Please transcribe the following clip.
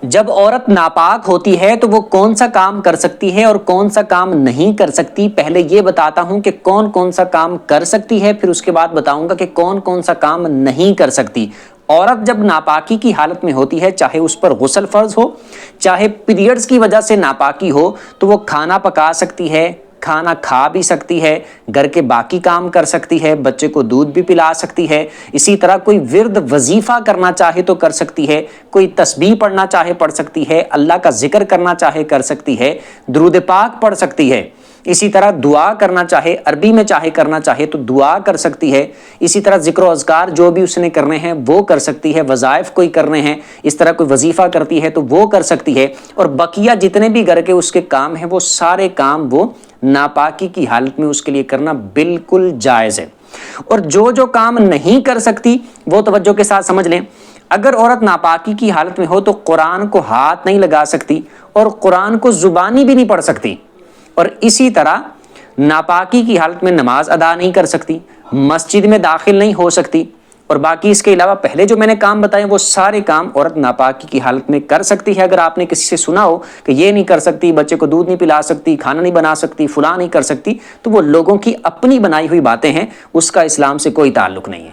جب عورت ناپاک ہوتی ہے تو وہ کون سا کام کر سکتی ہے اور کون سا کام نہیں کر سکتی؟ پہلے یہ بتاتا ہوں کہ کون کون سا کام کر سکتی ہے، پھر اس کے بعد بتاؤں گا کہ کون کون سا کام نہیں کر سکتی۔ عورت جب ناپاکی کی حالت میں ہوتی ہے، چاہے اس پر غسل فرض ہو، چاہے پیریڈز کی وجہ سے ناپاکی ہو، تو وہ کھانا پکا سکتی ہے، کھانا کھا بھی سکتی ہے، گھر کے باقی کام کر سکتی ہے، بچے کو دودھ بھی پلا سکتی ہے، اسی طرح کوئی ورد وظیفہ کرنا چاہے تو کر سکتی ہے، کوئی تسبیح پڑھنا چاہے پڑھ سکتی ہے، اللہ کا ذکر کرنا چاہے کر سکتی ہے، درود پاک پڑھ سکتی ہے، اسی طرح دعا کرنا چاہے، عربی میں چاہے کرنا چاہے تو دعا کر سکتی ہے، اسی طرح ذکر و اذکار جو بھی اس نے کرنے ہیں وہ کر سکتی ہے، وظائف کوئی کرنے ہیں، اس طرح کوئی وظیفہ کرتی ہے تو وہ کر سکتی ہے، اور بقیہ جتنے بھی گھر کے اس کے کام ہیں وہ سارے کام وہ ناپاکی کی حالت میں اس کے لیے کرنا بالکل جائز ہے۔ اور جو کام نہیں کر سکتی وہ توجہ کے ساتھ سمجھ لیں۔ اگر عورت ناپاکی کی حالت میں ہو تو قرآن کو ہاتھ نہیں لگا سکتی اور قرآن کو زبانی بھی نہیں پڑھ سکتی، اور اسی طرح ناپاکی کی حالت میں نماز ادا نہیں کر سکتی، مسجد میں داخل نہیں ہو سکتی، اور باقی اس کے علاوہ پہلے جو میں نے کام بتائے وہ سارے کام عورت ناپاکی کی حالت میں کر سکتی ہے۔ اگر آپ نے کسی سے سنا ہو کہ یہ نہیں کر سکتی، بچے کو دودھ نہیں پلا سکتی، کھانا نہیں بنا سکتی، فلاں نہیں کر سکتی، تو وہ لوگوں کی اپنی بنائی ہوئی باتیں ہیں، اس کا اسلام سے کوئی تعلق نہیں ہے۔